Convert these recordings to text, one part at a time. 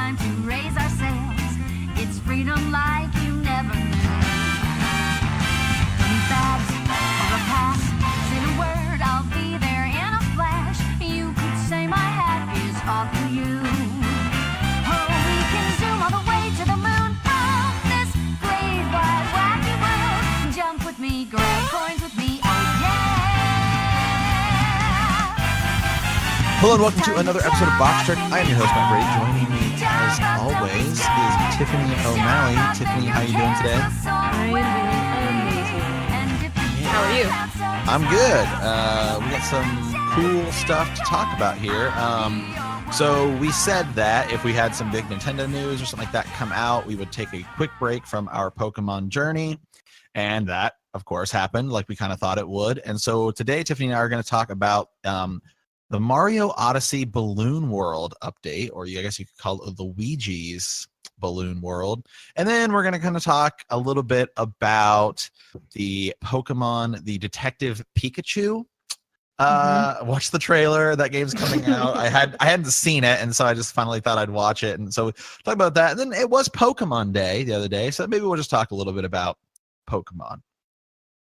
time to raise our sails. It's freedom like you never knew. Bags or a pass, say the word, I'll be there in a flash. You could say my hat is off to you. Oh, we can zoom all the way to the moon from this great wide wacky world. Jump with me, grab coins with me, oh yeah. Hello and welcome to another episode of Box Trick. I am your host, Matt Brady. Joining me, as always, is Tiffany O'Malley. Tiffany, how are you doing today? I am doing amazing. How are you? I'm good. We got some cool stuff to talk about here. So we said that if we had some big Nintendo news or something like that come out, we would take a quick break from our Pokemon journey. And that, of course, happened like we kind of thought it would. And so today, Tiffany and I are going to talk about the Mario Odyssey Balloon World update, or I guess you could call it Luigi's Balloon World. And then we're going to kind of talk a little bit about the Pokemon, the Detective Pikachu. Watch the trailer. That game's coming out. I hadn't seen it, and so I just finally thought I'd watch it. And so talk about that. And then it was Pokemon Day the other day, so maybe we'll just talk a little bit about Pokemon.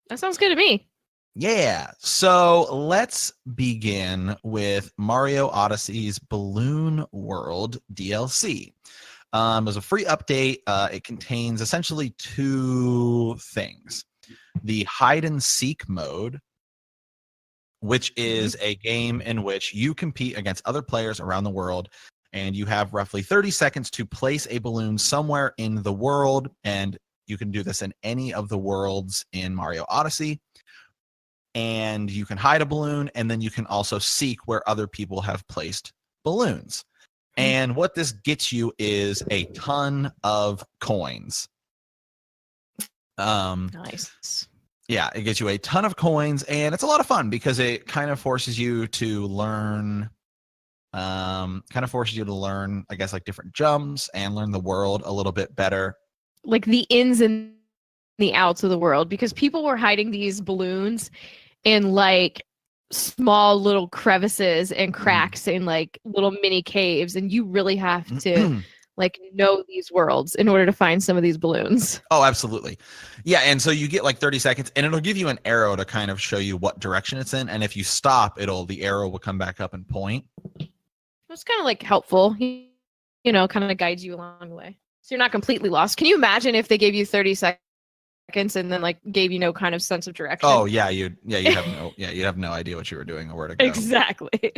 That sounds good to me. Yeah, so let's begin with Mario Odyssey's Balloon World DLC. It was a free update. It contains essentially two things. The hide and seek mode, which is a game in which you compete against other players around the world, and you have roughly 30 seconds to place a balloon somewhere in the world, and you can do this in any of the worlds in Mario Odyssey. And you can hide a balloon, and then you can also seek where other people have placed balloons. And what this gets you is a ton of coins. Nice. Yeah, it gets you a ton of coins, and it's a lot of fun because it kind of forces you to learn, I guess, like different jumps and learn the world a little bit better. Like the ins and the outs of the world, because people were hiding these balloons in like small little crevices and cracks in like little mini caves, and you really have to like know these worlds in order to find some of these balloons. Oh, absolutely. Yeah, and so you get like 30 seconds, and it'll give you an arrow to kind of show you what direction it's in, and if you stop, the arrow will come back up and point. It's kind of like helpful, you know, kind of guides you along the way, so you're not completely lost. Can you imagine if they gave you 30 seconds and then like gave you no kind of sense of direction? Oh yeah, you'd have no idea what you were doing or where to go. Exactly.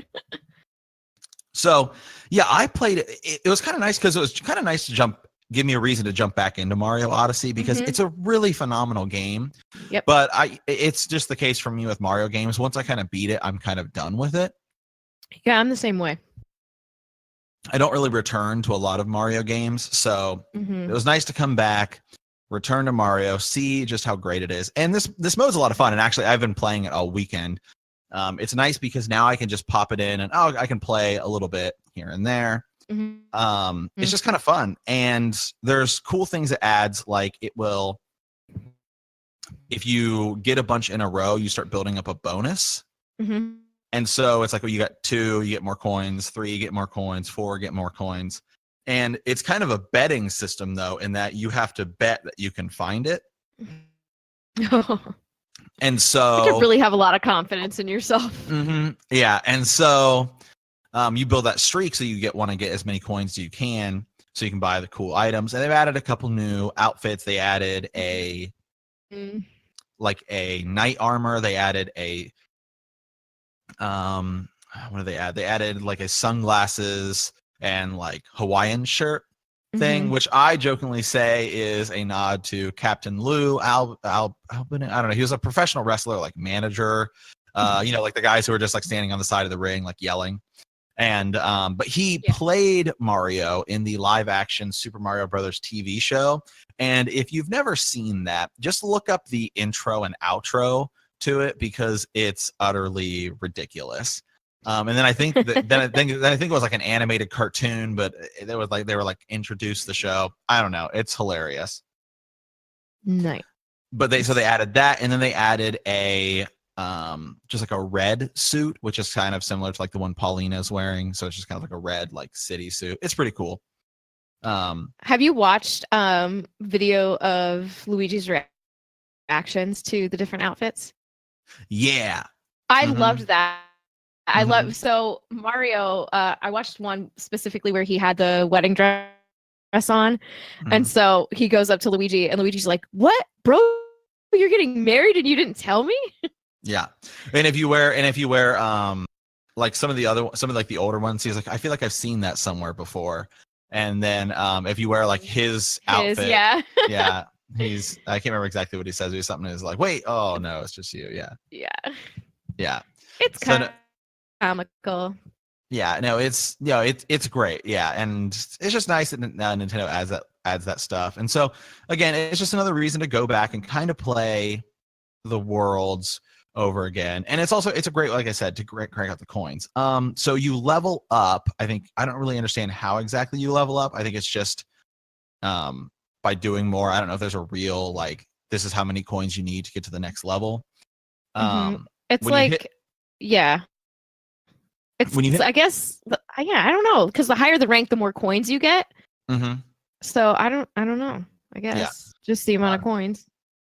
So yeah, I played it. It was kind of nice because it was kind of nice to give me a reason to jump back into Mario Odyssey because it's a really phenomenal game. Yep. But it's just the case for me with Mario games. Once I kind of beat it, I'm kind of done with it. Yeah, I'm the same way. I don't really return to a lot of Mario games, so it was nice to come back, return to Mario, see just how great it is. And this mode's a lot of fun, and actually I've been playing it all weekend. It's nice because now I can just pop it in and I can play a little bit here and there. It's just kind of fun, and there's cool things it adds, like it will, if you get a bunch in a row, you start building up a bonus. And so it's like, well, you got 2, you get more coins, 3, you get more coins, 4, get more coins. And it's kind of a betting system, though, in that you have to bet that you can find it. And so you really have a lot of confidence in yourself. Yeah. And so you build that streak so you want to get as many coins as you can so you can buy the cool items. And they've added a couple new outfits. They added a knight armor. They added what did they add? They added like a sunglasses and like Hawaiian shirt thing, which I jokingly say is a nod to Captain Lou Albin. I don't know. He was a professional wrestler, like manager, like the guys who were just like standing on the side of the ring, like yelling. And but he played Mario in the live action Super Mario Brothers TV show. And if you've never seen that, just look up the intro and outro to it because it's utterly ridiculous. And then I think that I think it was like an animated cartoon, but they were like introduced the show. I don't know. It's hilarious. Nice. But they added that, and then they added a just like a red suit, which is kind of similar to like the one Paulina's wearing. So it's just kind of like a red like city suit. It's pretty cool. Have you watched video of Luigi's reactions to the different outfits? Yeah. I Mhm. loved that. I Mhm. love so Mario. I watched one specifically where he had the wedding dress on, and Mhm. so he goes up to Luigi, and Luigi's like, "What, bro? You're getting married, and you didn't tell me?" Yeah. And if you wear like some of like the older ones, he's like, I feel like I've seen that somewhere before. And then if you wear like his outfit, yeah, yeah, I can't remember exactly what he says. He's something is like, wait, oh no, it's just you. Yeah. yeah. Yeah. It's So no, comical. yeah, no, it's great. Yeah. And it's just nice that Nintendo adds that stuff. And so again, it's just another reason to go back and kind of play the worlds over again. And it's a great, like I said, to crank out the coins. So you level up. I don't really understand how exactly you level up. I think it's just by doing more. I don't know if there's a real like this is how many coins you need to get to the next level. It's When you like, hit yeah, when you hit I guess, yeah, I don't know, because the higher the rank, the more coins you get. mm-hmm. So I don't know. I guess just the amount of coins.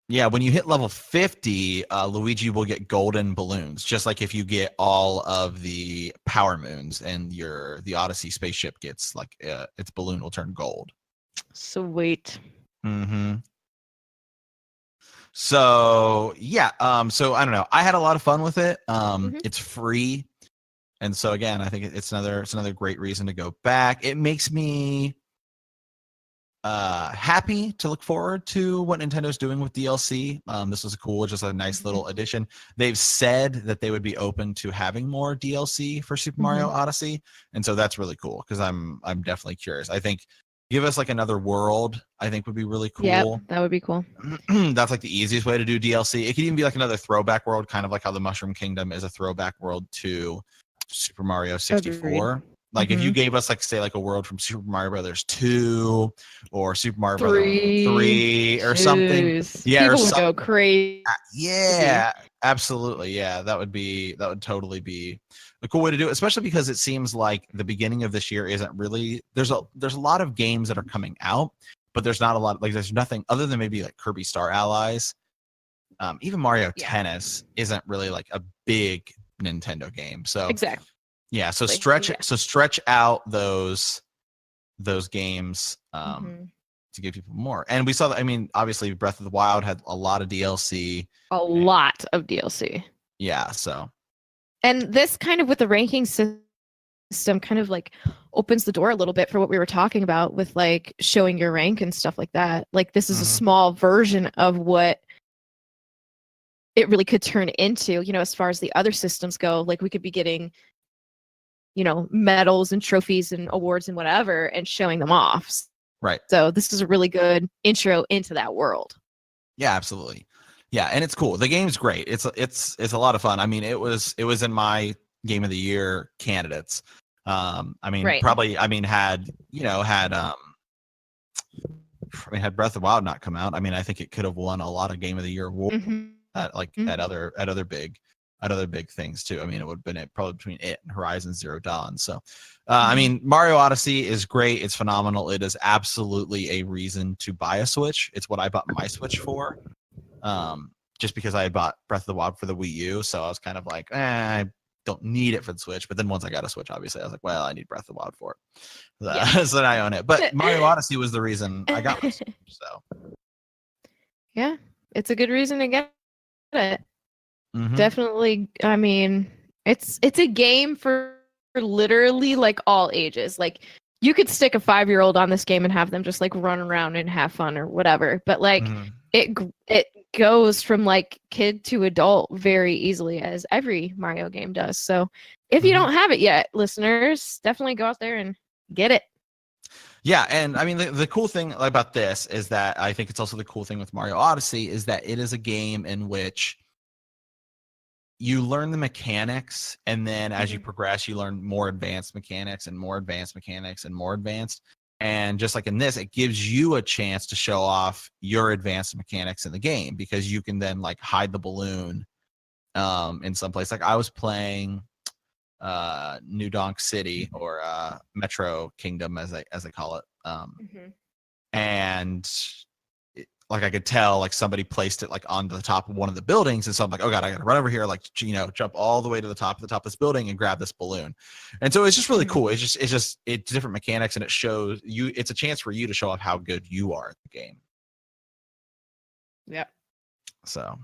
Yeah, when you hit level 50, Luigi will get golden balloons, just like if you get all of the power moons and the Odyssey spaceship gets like its balloon will turn gold. Sweet. Mm-hmm. So yeah, so I don't know. I had a lot of fun with it. It's free, and so again, I think it's another great reason to go back. It makes me happy to look forward to what Nintendo's doing with DLC. This was just a nice little addition. They've said that they would be open to having more DLC for Super Mario Odyssey, and so that's really cool because I'm definitely curious. I think give us like another world. I think would be really cool. Yep, that would be cool. That's like the easiest way to do DLC. It could even be like another throwback world, kind of like how the Mushroom Kingdom is a throwback world to Super Mario 64. Agreed. Like if you gave us like say like a world from Super Mario Brothers 2 or Super Mario Brothers 3 or something. Yeah, people or would go crazy. yeah, absolutely. Yeah, that would totally be a cool way to do it, especially because it seems like the beginning of this year isn't really there's a lot of games that are coming out, but there's not a lot like there's nothing other than maybe like Kirby Star Allies. Even Mario Tennis isn't really like a big Nintendo game. So exactly. Yeah, so stretch out those games to give people more. And we saw that. I mean, obviously, Breath of the Wild had a lot of DLC. A lot of DLC. Yeah. So. And this kind of with the ranking system kind of like opens the door a little bit for what we were talking about with like showing your rank and stuff like that. Like this is a small version of what it really could turn into, as far as the other systems go. Like we could be getting medals and trophies and awards and whatever and showing them off. Right. So this is a really good intro into that world. Yeah, absolutely. Yeah, and it's cool. The game's great. It's a lot of fun. I mean, it was in my game of the year candidates. I mean, probably had Breath of the Wild not come out, I mean, I think it could have won a lot of game of the year awards at other big things too. I mean, it would have been probably between it and Horizon Zero Dawn. So, I mean, Mario Odyssey is great. It's phenomenal. It is absolutely a reason to buy a Switch. It's what I bought my Switch for, just because I had bought Breath of the Wild for the Wii U. So I was kind of like, I don't need it for the Switch. But then once I got a Switch, obviously, I was like, well, I need Breath of the Wild for it. So then I own it. But Mario Odyssey was the reason I got my Switch. So, yeah, it's a good reason to get it. Mm-hmm. Definitely. I mean, it's a game for literally like all ages. Like you could stick a 5-year-old on this game and have them just like run around and have fun or whatever. But like it goes from like kid to adult very easily, as every Mario game does. So if you don't have it yet, listeners, definitely go out there and get it. Yeah, and I mean the cool thing about this is that I think it's also the cool thing with Mario Odyssey is that it is a game in which you learn the mechanics, and then as you progress, you learn more advanced mechanics and more advanced mechanics and more advanced. And just like in this, it gives you a chance to show off your advanced mechanics in the game because you can then like hide the balloon in some place. Like I was playing New Donk City or Metro Kingdom as they call it. And like I could tell, like somebody placed it like on the top of one of the buildings, and so I'm like, oh god, I gotta run over here, like jump all the way to the top of this building and grab this balloon. And so it's just really cool. It's different mechanics, and it shows you. It's a chance for you to show off how good you are at the game. Yep. So,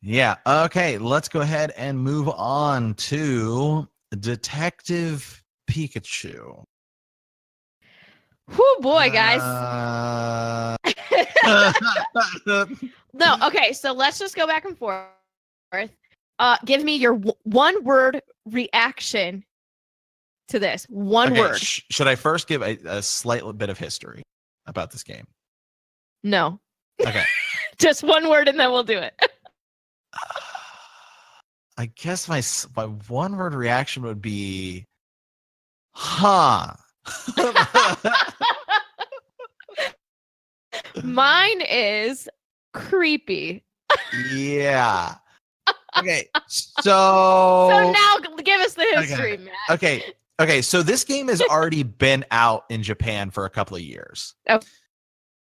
yeah. Okay, let's go ahead and move on to Detective Pikachu. Whoo boy, guys. No, okay, so let's just go back and forth. Give me your one word reaction to this. One word. Should I first give a slight bit of history about this game? No. Okay. Just one word and then we'll do it. I guess my one word reaction would be, huh. Mine is creepy. Yeah. Okay. So now give us the history, Matt. Okay. So this game has already been out in Japan for a couple of years. Oh.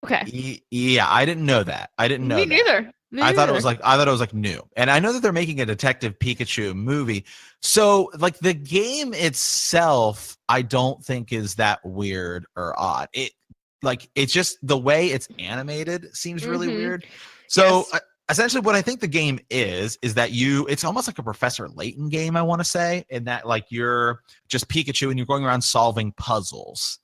Okay. Yeah, I didn't know that. I didn't know. Me neither. I thought it was like new. And I know that they're making a Detective Pikachu movie. So like the game itself, I don't think is that weird or odd. It's just the way it's animated seems really weird. So essentially what I think the game is that it's almost like a Professor Layton game, I want to say, in that like you're just Pikachu and you're going around solving puzzles.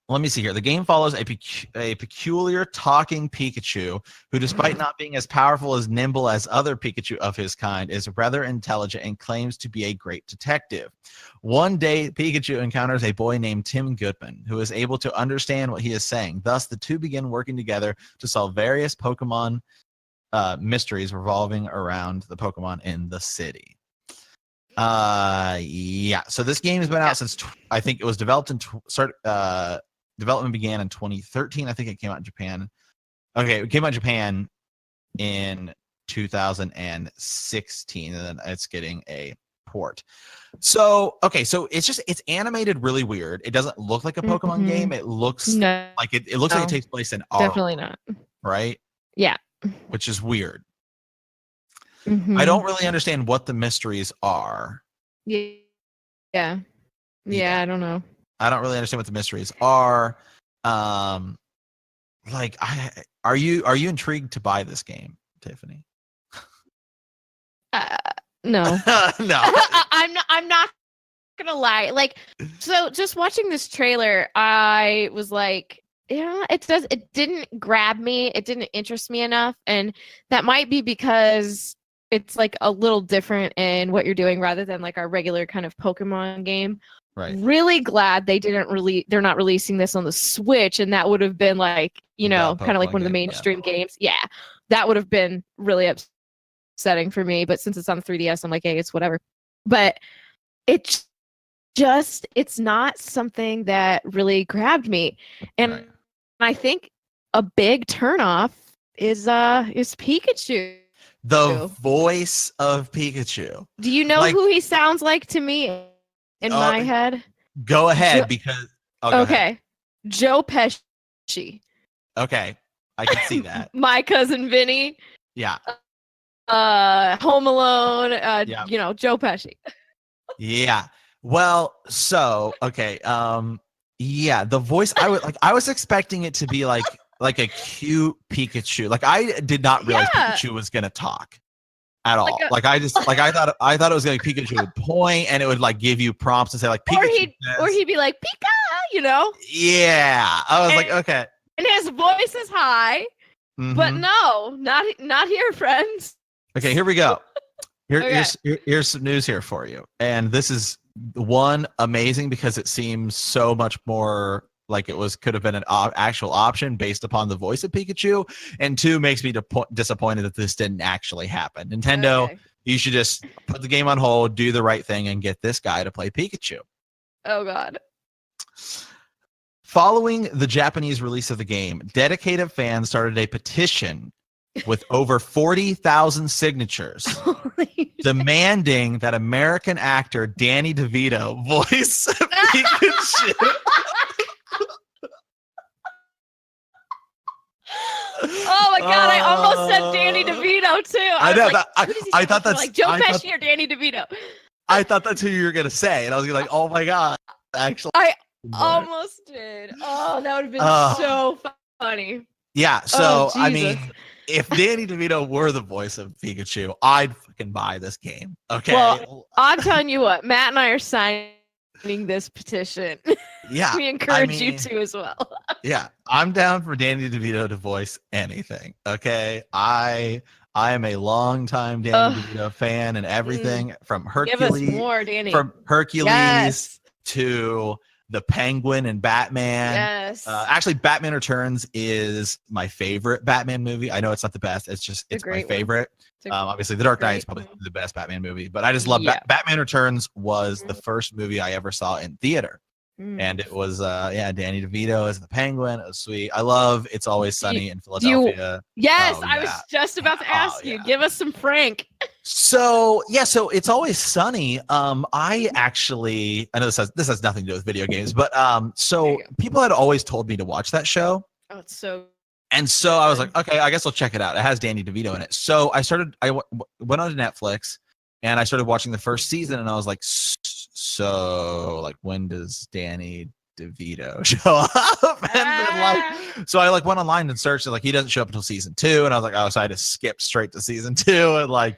Let me see here. The game follows a peculiar talking Pikachu who, despite not being as powerful as nimble as other Pikachu of his kind, is rather intelligent and claims to be a great detective. One day, Pikachu encounters a boy named Tim Goodman who is able to understand what he is saying. Thus, the two begin working together to solve various Pokemon mysteries revolving around the Pokemon in the city. Yeah. So this game has been out since I think it was developed development began in 2013. I think it came out in Japan. Okay, it came out in Japan in 2016, and then it's getting a port. So it's animated really weird. It doesn't look like a Pokemon game. It looks like it looks like it takes place in our definitely world, not. Right? Yeah. Which is weird. I don't really understand what the mysteries are. Yeah. I don't know. I don't really understand what the mysteries are. Are you intrigued to buy this game, Tiffany? No. No. I'm not gonna lie. Like, so just watching this trailer, I was like, yeah, it didn't grab me. It didn't interest me enough, and that might be because it's like a little different in what you're doing rather than like our regular kind of Pokemon game. Right. Really glad they're not releasing this on the Switch, and that would have been like, kind of like one of the mainstream games. Yeah, that would have been really upsetting for me. But since it's on the 3DS, I'm like, hey, it's whatever. But it's not something that really grabbed me, and I think a big turnoff is Pikachu. The voice of Pikachu. Do you know who he sounds like to me in my head? Go ahead, because... Okay. Joe Pesci. Okay. I can see that. My Cousin Vinny. Yeah. Home Alone. Joe Pesci. Yeah. Well, so, okay. Yeah, the voice, I was expecting it to be like a cute Pikachu. Like I did not realize Pikachu was gonna talk at all. I thought it was gonna be Pikachu would point and it would like give you prompts and say like Pikachu. Or he'd be like Pika, Yeah. I was like, okay. And his voice is high. But no, not here, friends. Okay, here we go. Here's some news here for you. And this is one, amazing because it seems so much more like could have been an actual option based upon the voice of Pikachu, and two, makes me disappointed that this didn't actually happen. Nintendo, you should just put the game on hold, do the right thing, and get this guy to play Pikachu. Oh God. Following the Japanese release of the game, dedicated fans started a petition with over 40,000 signatures demanding that American actor Danny DeVito voice Pikachu. Oh my god, I almost said Danny DeVito too. I know was that. like, who does he I sound thought like? that's Like Joe I thought, Pesci or Danny DeVito. I thought that's who you were gonna say, and I was gonna be like, oh my god, actually. I almost did. Oh, that would have been so funny. Yeah. So I Jesus. mean, if Danny DeVito were the voice of Pikachu, I'd fucking buy this game. Okay. Well, I'm telling you what, Matt and I are signing this petition. Yeah. We encourage you to as well. Yeah, I'm down for Danny DeVito to voice anything. Okay, I am a longtime Danny DeVito fan, and everything from Hercules, Give us more, Danny. from Hercules Yes. to the Penguin and Batman. Yes. Actually, Batman Returns is my favorite Batman movie. I know it's not the best. It's my great one. favorite. Obviously, The Dark Knight is probably the best Batman movie, but I just love Batman Returns was the first movie I ever saw in theater. And it was Danny DeVito as the Penguin. It was sweet. I love It's Always Sunny in Philadelphia. Yes, I was just about to ask you. Give us some Frank. So It's Always Sunny. I know this has nothing to do with video games, but so people had always told me to watch that show. Oh, it's so. And so I was like, okay, I guess I'll check it out. It has Danny DeVito in it. So I went on to Netflix and I started watching the first season, and I was like, so like, when does Danny DeVito show up? And then, so I went online and searched, and he doesn't show up until season 2, and I was like, oh, so I had to skip straight to season 2 and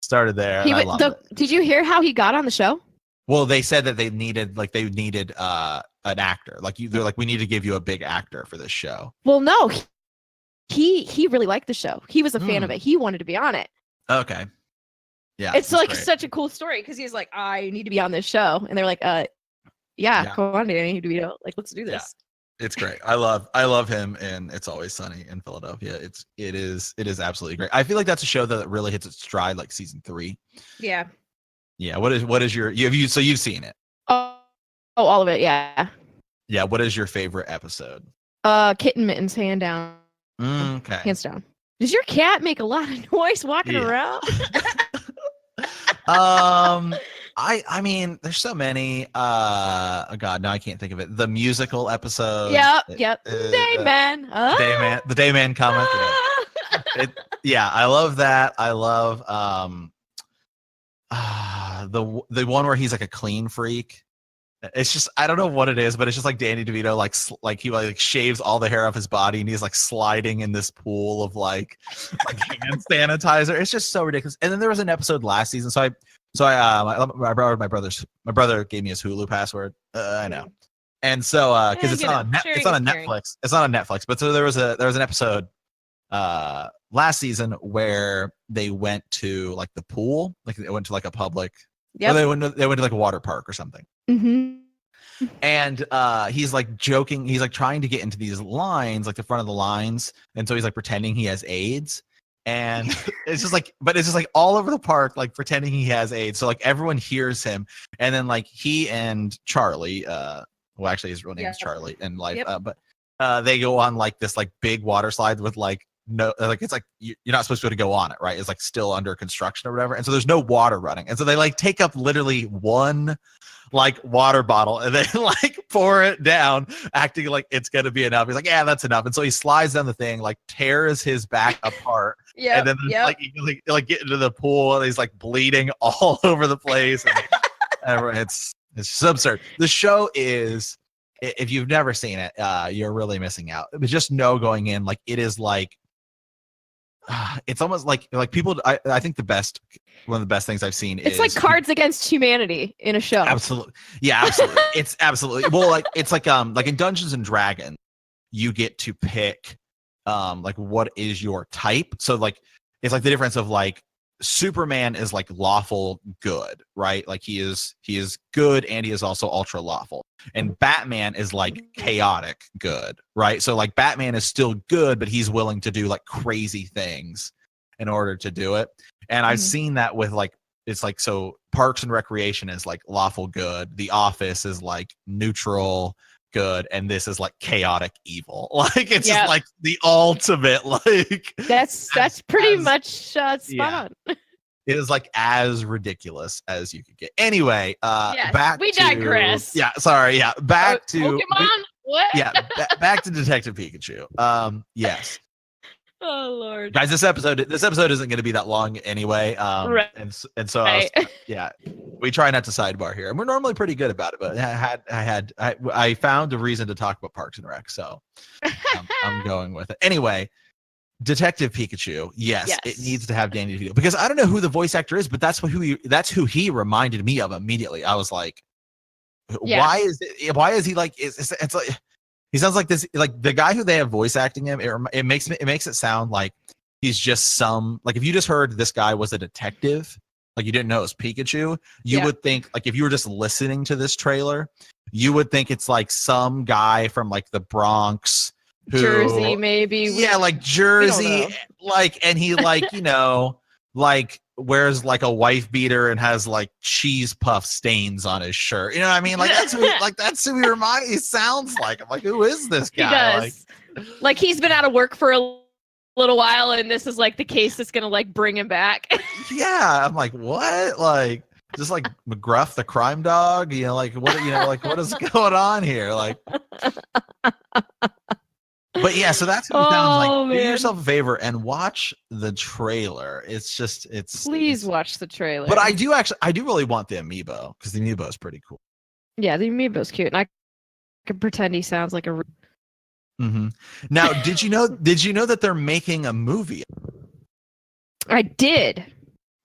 started there. And I loved it. Did you hear how he got on the show? Well, they said that they needed an actor. They're like, we need to give you a big actor for this show. Well, no, he really liked the show. He was a fan of it. He wanted to be on it. Okay. Yeah, it's such a cool story because he's like, I need to be on this show, and they're like, come on, Danny DeVito, let's do this. Yeah. It's great. I love him, and It's Always Sunny in Philadelphia. It is absolutely great. I feel like that's a show that really hits its stride season 3. Yeah. Yeah. What is your so you've seen it? Oh, all of it. Yeah. Yeah. What is your favorite episode? Kitten Mittens, hand down. Okay. Hands down. Does your cat make a lot of noise walking around? I mean, there's so many. Oh God, no, I can't think of it. The musical episode. Yep. Dayman. The Dayman comment. I love that. I love the one where he's a clean freak. It's just, I don't know what it is, but it's just Danny DeVito, he shaves all the hair off his body, and he's sliding in this pool of hand sanitizer. It's just so ridiculous. And then there was an episode last season. I borrowed my brother gave me his Hulu password. I know. And so, cause it's not on Netflix. It's not on Netflix, but so there was an episode, last season where they went to the pool, they went to a public, or they went to a water park or something. Mm-hmm. And he's joking, he's trying to get into these lines, the front of the lines, and so he's pretending he has AIDS, and it's just but it's just all over the park, pretending he has AIDS, so everyone hears him, and then he and Charlie, well, actually his real name is Charlie in life, but they go on this big water slide with no, it's you're not supposed to be able to go on it, right? It's still under construction or whatever, and so there's no water running, and so they take up literally one water bottle, and they pour it down, acting like it's gonna be enough. He's like, yeah, that's enough, and so he slides down the thing, tears his back apart, and then he get into the pool, and he's bleeding all over the place, and it's just absurd. The show is, if you've never seen it, you're really missing out. But just know going in, it is it's almost people. I think one of the best things I've seen is it's Cards Against Humanity in a show. Absolutely, yeah, absolutely. It's absolutely it's in Dungeons and Dragons, you get to pick what is your type. So it's the difference of Superman is lawful good, right? He is good, and he is also ultra lawful. And Batman is chaotic good, right? So Batman is still good, but he's willing to do crazy things in order to do it. And I've seen that with it's so Parks and Recreation is lawful good, The Office is neutral good, and this is chaotic evil. It's just the ultimate that's pretty much spot on. It is as ridiculous as you could get. Anyway, we digress. Yeah, sorry. Yeah, back to Pokemon. What? Yeah, back to Detective Pikachu. Yes. Oh Lord. Guys, this episode isn't going to be that long anyway. Right. And so yeah, we try not to sidebar here, and we're normally pretty good about it. But I found a reason to talk about Parks and Rec, so I'm going with it anyway. Detective Pikachu, yes, it needs to have Danny DeVito, because I don't know who the voice actor is, but that's who he reminded me of immediately. I was like, why is he like? It's like he sounds like this, like the guy who they have voice acting him. It makes it sound like he's just some, like if you just heard this guy was a detective, like you didn't know it was Pikachu, you would think, like if you were just listening to this trailer, you would think it's like some guy from like the Bronx. Jersey, maybe. Like Jersey, like, and he like, like wears like a wife beater and has like cheese puff stains on his shirt. You know what I mean? Like that's who he sounds like. I'm like, who is this guy? He does. Like he's been out of work for a little while, and this is like the case that's gonna like bring him back. Yeah, I'm like, what? Like just like McGruff the crime dog, like what, like what is going on here? Like but yeah, so that's what it sounds like. Do yourself a favor and watch the trailer. Please watch the trailer. But I do really want the amiibo, because the amiibo is pretty cool. Yeah, the amiibo's cute, and I can pretend he sounds like a. Mm-hmm. Now, did you know that they're making a movie? I did.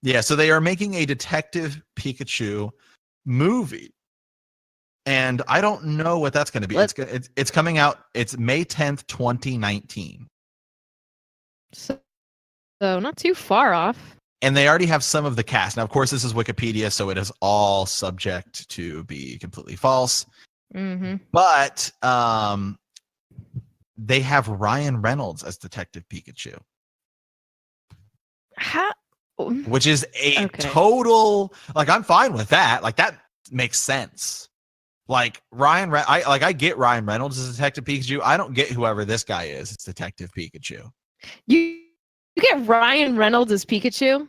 Yeah, so they are making a Detective Pikachu movie. And I don't know what that's going to be. It's coming out. It's May 10th, 2019. So not too far off. And they already have some of the cast. Now, of course, this is Wikipedia, so it is all subject to be completely false. Mm-hmm. But they have Ryan Reynolds as Detective Pikachu. Which is a total, like, I'm fine with that. Like, that makes sense. Like I get Ryan Reynolds as Detective Pikachu. I don't get whoever this guy is. It's Detective Pikachu. You get Ryan Reynolds as Pikachu?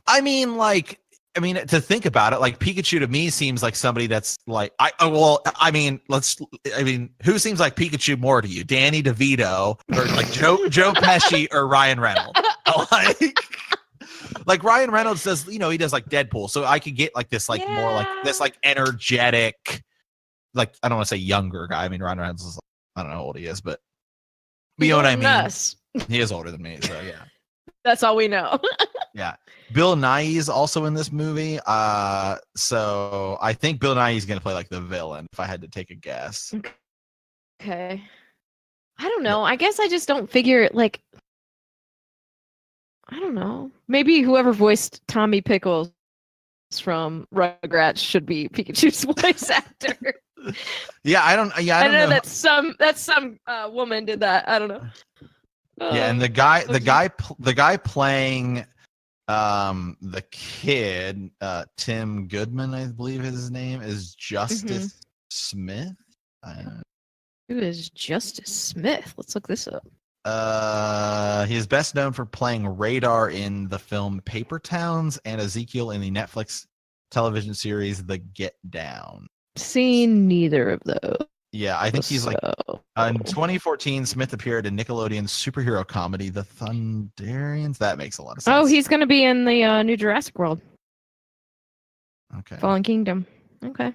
I mean, to think about it, like Pikachu to me seems like somebody that's like who seems like Pikachu more to you? Danny DeVito or like Joe Pesci or Ryan Reynolds? Like Ryan Reynolds does, he does like Deadpool. So I could get like this, like more like this, like energetic, like, I don't want to say younger guy. I mean, Ryan Reynolds is, I don't know how old he is, but you know what I mean? Us. He is older than me. So yeah. That's all we know. Yeah. Bill Nighy is also in this movie. So I think Bill Nighy is going to play like the villain, if I had to take a guess. Okay. I don't know. I guess I just don't figure, like, I don't know. Maybe whoever voiced Tommy Pickles from Rugrats should be Pikachu's voice actor. Yeah, I don't know that some woman did that. I don't know. Yeah, and the guy playing the kid, Tim Goodman, I believe his name is Justice Smith. Who is Justice Smith? Let's look this up. He is best known for playing Radar in the film Paper Towns and Ezekiel in the Netflix television series The Get Down. Seen neither of those. Yeah, I think he's like in 2014, Smith appeared in Nickelodeon's superhero comedy The Thunderians. That makes a lot of sense. Oh, he's going to be in the new Jurassic World. Okay. Fallen Kingdom. Okay.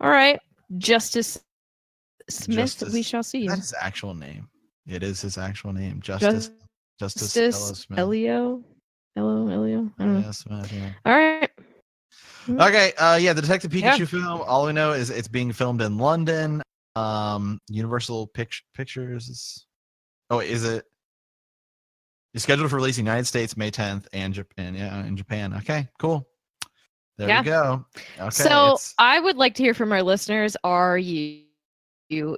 All right. Justice Smith, we shall see you. That's his actual name. It is his actual name. Justice Smith. Elio. I don't know. Yeah, Smith, yeah. All right. Okay. Yeah, the Detective Pikachu film. All we know is it's being filmed in London. Universal Pictures. Is it? It's scheduled for release in the United States May 10th and Japan. Yeah, in Japan. Okay, cool. There we go. Okay. So I would like to hear from our listeners. Are you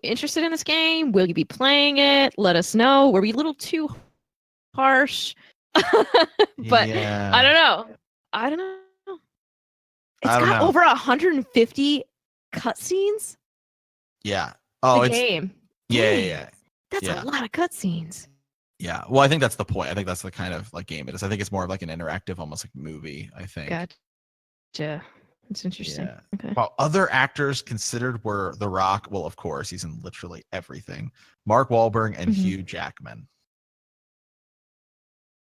interested in this game? Will you be playing it? Let us know. Were we a little too harsh? But yeah. I don't know. It's got over 150 cutscenes. Yeah. Oh, the game. Yeah. That's a lot of cutscenes. Yeah. Well, I think that's the point. I think that's the kind of like game it is. I think it's more of like an interactive, almost like movie, I think. Gotcha. That's interesting. Yeah. Okay. While other actors considered were The Rock, well, of course, he's in literally everything. Mark Wahlberg and Mhm. Hugh Jackman.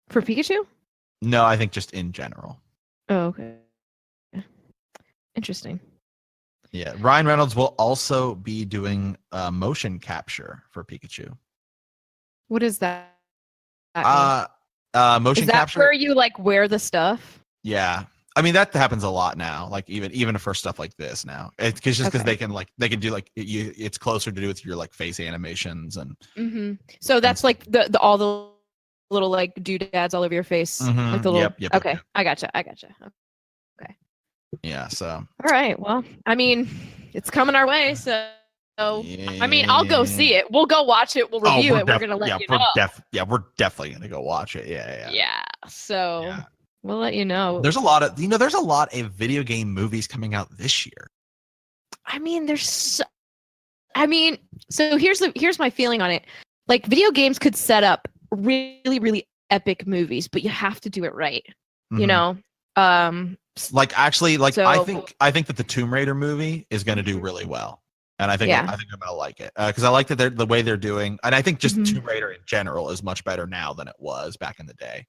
For Pikachu? No, I think just in general. Oh, okay. Interesting. Yeah. Ryan Reynolds will also be doing motion capture for Pikachu. What does that mean? Motion Is that capture. where you like wear the stuff? Yeah. I mean that happens a lot now. Like even for stuff like this now, it's just because Okay. they can do like it's closer to do with your like face animations and. Mm-hmm. So that's like the all the little like doodads all over your face, like the little. Yep. Okay, I gotcha. Okay. Yeah. So. All right. Well, I mean, it's coming our way, so. I mean, I'll go see it. We'll go watch it. We'll review it. We're gonna let you know. We're definitely gonna go watch it. Yeah. Yeah. So Yeah. we'll let you know. There's a lot of video game movies coming out this year. I mean, so here's my feeling on it. Like video games could set up really, really epic movies, but you have to do it right. You know? Like actually, like So- I think that the Tomb Raider movie is gonna do really well. And I think I'm gonna like it. Because I like that the way they're doing, and I think just Tomb Raider in general is much better now than it was back in the day.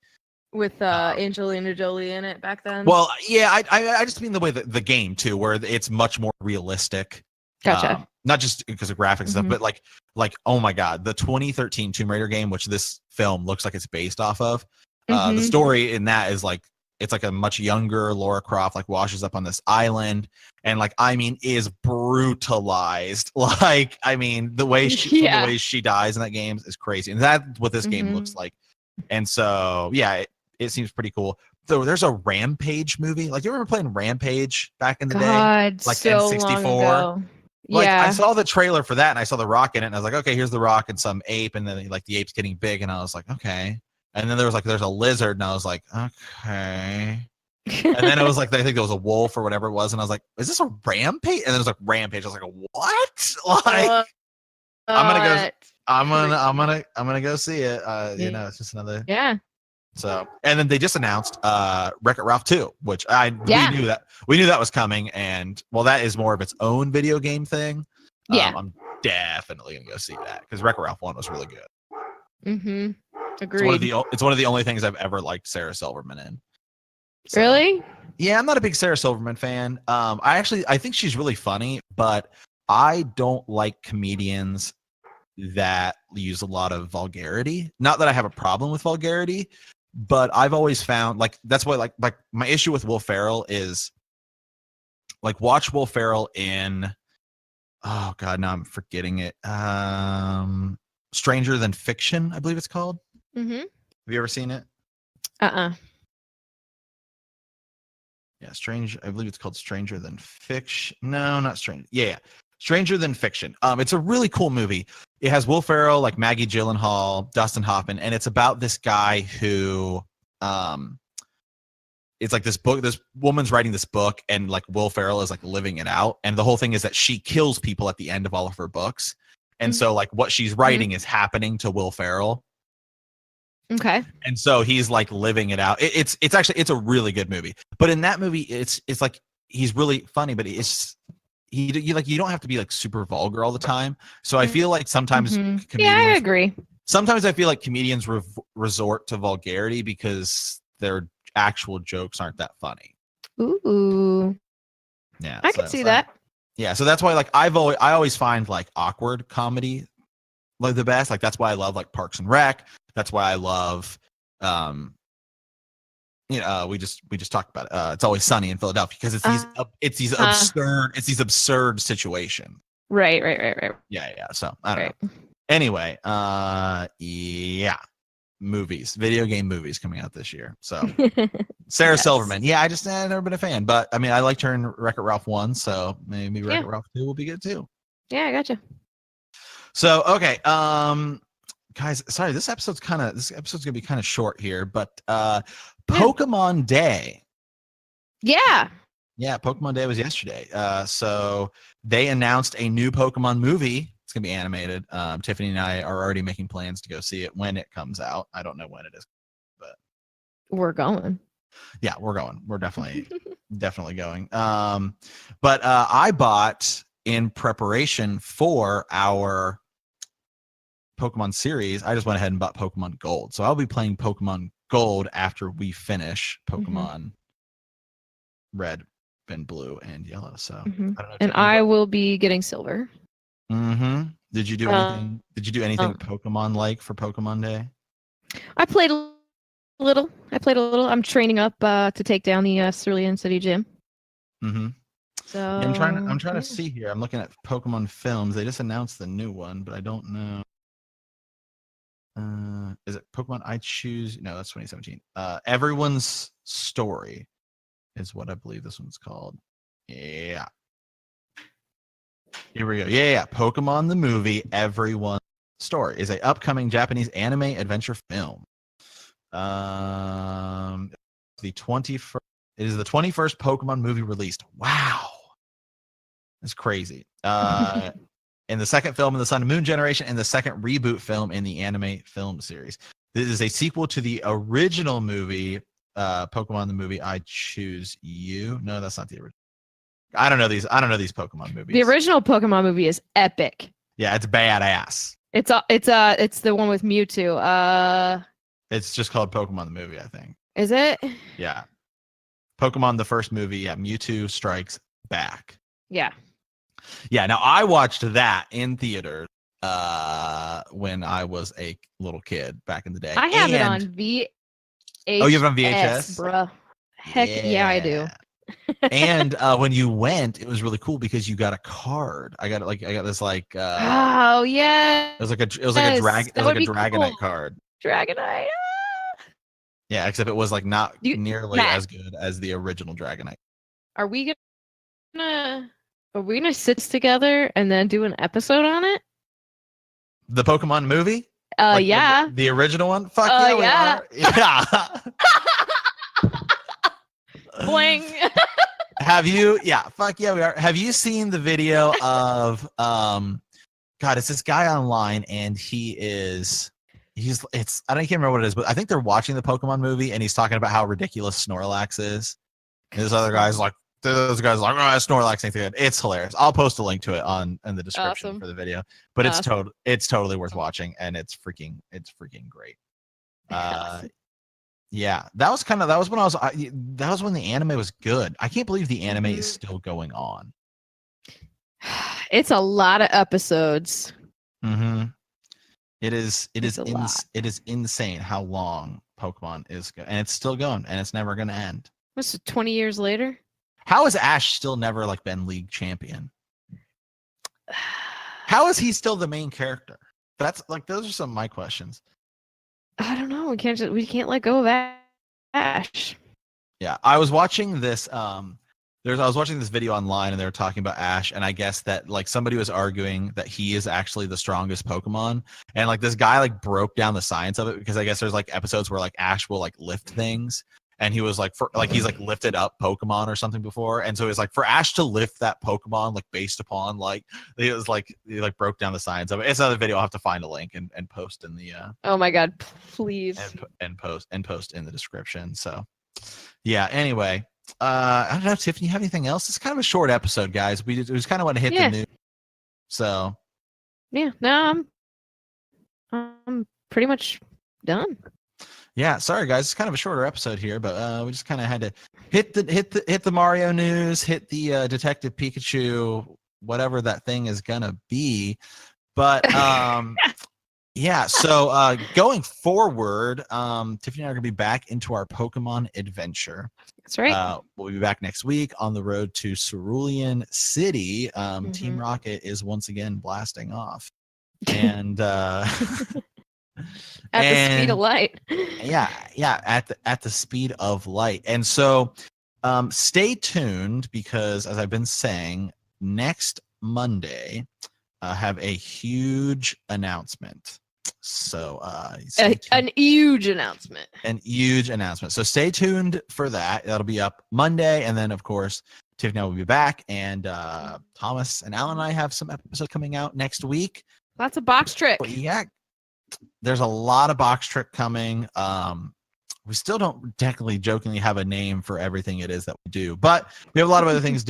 With Angelina Jolie in it back then. Well, yeah, I just mean the way that the game too, where it's much more realistic. Gotcha. Not just because of graphics and stuff, but like oh my god, the 2013 Tomb Raider game, which this film looks like it's based off of. The story in that is like it's like a much younger Lara Croft like washes up on this island and like I mean is brutalized. Like I mean the way she dies in that game is crazy, and that's what this game looks like. And so yeah, it seems pretty cool. So there's a Rampage movie. Like you remember playing Rampage back in the day, like so N64. long ago. Like Yeah. I saw the trailer for that, and I saw the Rock in it, and I was like, okay, here's the Rock and some ape, and then like the ape's getting big, and I was like, okay. And then there's a lizard, and I was like, okay. And then it was like I think there was a wolf or whatever it was, and I was like, is this a rampage? And then it was like Rampage. I was like, what? Like I'm gonna go see it. You know, it's just another. Yeah. So and then they just announced Wreck-It Ralph 2, which we knew that was coming, and well, that is more of its own video game thing. Yeah. I'm definitely gonna go see that because Wreck-It Ralph 1 was really good. Mm-hmm. Agreed. It's one of the only things I've ever liked Sarah Silverman in. So, really? Yeah, I'm not a big Sarah Silverman fan. I think she's really funny, but I don't like comedians that use a lot of vulgarity. Not that I have a problem with vulgarity, but I've always found like that's why like my issue with Will Ferrell is like watch Will Ferrell in oh god, now I'm forgetting it. Stranger Than Fiction, I believe it's called. Mm-hmm. Have you ever seen it? Uh-uh. Yeah, I believe it's called Stranger Than Fiction. No, not Stranger. Yeah. Stranger Than Fiction. It's a really cool movie. It has Will Ferrell, like Maggie Gyllenhaal, Dustin Hoffman, and it's about this guy who it's like this woman's writing this book, and like Will Ferrell is like living it out. And the whole thing is that she kills people at the end of all of her books. And so like what she's writing is happening to Will Ferrell. Okay. And so he's like living it out. It's a really good movie. But in that movie, it's like he's really funny, but you don't have to be like super vulgar all the time. So I feel like sometimes I agree. Sometimes I feel like comedians resort to vulgarity because their actual jokes aren't that funny. Ooh. Yeah. I can see that. Yeah, so that's why like I always find like awkward comedy like the best. Like that's why I love like Parks and Rec. That's why I love we just talked about it. It's Always Sunny in Philadelphia because it's these absurd situations. Right. Yeah. So I don't know. Anyway, video game movies coming out this year. So Sarah Silverman. Yeah, I've never been a fan, but I mean I liked her in Wreck-It Ralph 1, so maybe Wreck-It Ralph 2 will be good too. Yeah, I gotcha. So okay, guys, sorry, this episode's gonna be kind of short here, but Pokemon Day. Yeah, Pokemon Day was yesterday. So they announced a new Pokemon movie. It's gonna be animated. Tiffany and I are already making plans to go see it when it comes out. I don't know when it is, but we're going. Yeah, we're going. We're definitely definitely going. But I bought in preparation for our Pokemon series. I just went ahead and bought Pokemon Gold. So I'll be playing Pokemon Gold after we finish Pokemon Red and Blue and Yellow. So I don't know. And I will be getting silver. Did you do anything? Did you do anything Pokemon like for Pokemon Day? I played a little. I'm training up to take down the Cerulean City Gym. So Yeah, I'm trying to see here. I'm looking at Pokemon films. They just announced the new one, but I don't know. Is it Pokemon I Choose? No, that's 2017. Everyone's Story is what I believe this one's called. Yeah. Here we go. Yeah. Pokemon the movie, Everyone's Story is a upcoming Japanese anime adventure film. The 21st. It is the 21st Pokemon movie released. Wow. That's crazy. In the second film in the Sun and Moon generation and the second reboot film in the anime film series. This is a sequel to the original movie, Pokemon the movie I Choose You. No, that's not the original. I don't know these Pokemon movies. The original Pokemon movie is epic. Yeah, it's badass. It's the one with Mewtwo. It's just called Pokemon the movie, I think. Is it? Yeah. Pokemon the first movie, yeah, Mewtwo Strikes Back. Yeah. Yeah, now I watched that in theaters when I was a little kid back in the day. I have it on VHS. Oh, you have it on VHS? Bruh. Heck yeah, I do. And when you went, it was really cool because you got a card. I got this oh yeah. It was like a Dragonite card. Dragonite. Yeah, except it was like not nearly as good as the original Dragonite. Are we gonna sit together and then do an episode on it? The Pokemon movie? Yeah. The original one? Fuck yeah, we are. Yeah. Bling. Have you? Yeah, fuck yeah, we are. Have you seen the video of God, it's this guy online and I can't remember what it is, but I think they're watching the Pokemon movie and he's talking about how ridiculous Snorlax is. And this other guy's like, Snorlax ain't good. It's hilarious. I'll post a link to it in the description for the video. But it's totally worth watching and it's freaking great. Yeah, that was when that was when the anime was good. I can't believe the anime is still going on. It's a lot of episodes. It is insane how long Pokemon is and it's still going and it's never going to end. What's it, 20 years later? How has Ash still never been league champion? How is he still the main character? That's those are some of my questions. I don't know. We can't let go of Ash. Yeah, I was watching this. I was watching this video online, and they were talking about Ash, and I guess that somebody was arguing that he is actually the strongest Pokemon, and this guy broke down the science of it because I guess there's episodes where Ash will lift things, and he was he's lifted up Pokemon or something before, and so it was for Ash to lift that Pokemon based upon it was he broke down the science of it. It's another video. I'll have to find a link and post in the oh my god, please and post in the description. So yeah. Anyway, I don't know, Tiffany, you have anything else? It's kind of a short episode, guys. We just kind of want to hit the news. So yeah, no, I'm pretty much done. Yeah, sorry guys, it's kind of a shorter episode here, but we just kind of had to hit the Mario news, hit the Detective Pikachu, whatever that thing is gonna be. But yeah, so going forward, Tiffany and I are gonna be back into our Pokemon adventure. That's right. We'll be back next week on the road to Cerulean City. Team Rocket is once again blasting off, and at the speed of light. At the speed of light. And so stay tuned because, as I've been saying, next Monday have a huge announcement. So an huge announcement. So stay tuned for that. That'll be up Monday, and then of course Tiffany will be back, and Thomas and Alan and I have some episodes coming out next week. Lots of box trick. Yeah. There's a lot of box trick coming. We're we still don't technically jokingly have a name for everything it is that we do, but we have a lot of other things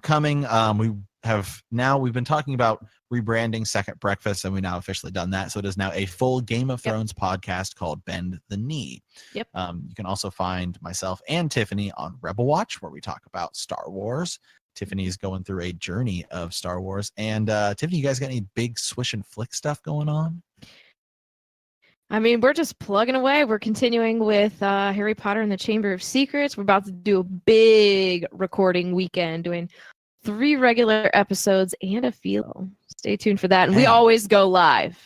coming. We've been talking about rebranding Second Breakfast, and we now officially done that. So it is now a full Game of Thrones podcast called Bend the Knee. Yep. You can also find myself and Tiffany on Rebel Watch, where we talk about Star Wars. Tiffany's going through a journey of Star Wars. And Tiffany, you guys got any big swish and flick stuff going on? I mean, we're just plugging away. We're continuing with Harry Potter and the Chamber of Secrets. We're about to do a big recording weekend, doing 3 regular episodes and a feel. Stay tuned for that. And we always go live.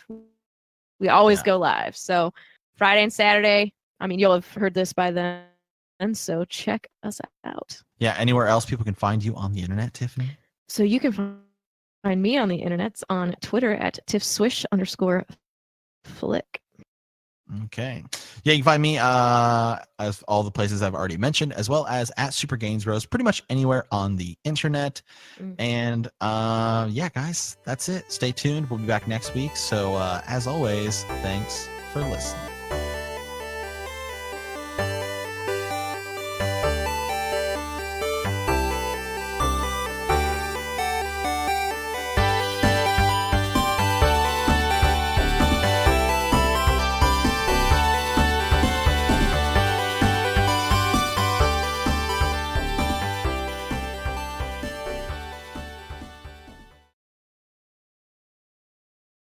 Go live. So Friday and Saturday, I mean, you'll have heard this by then. And so check us out. Yeah. Anywhere else people can find you on the internet, Tiffany? So you can find me on the internet on Twitter at tiffswish_flick. Okay. Yeah, you can find me as all the places I've already mentioned, as well as at Super Gains Bros, pretty much anywhere on the internet. And yeah, guys, that's it. Stay tuned. We'll be back next week. So as always, thanks for listening.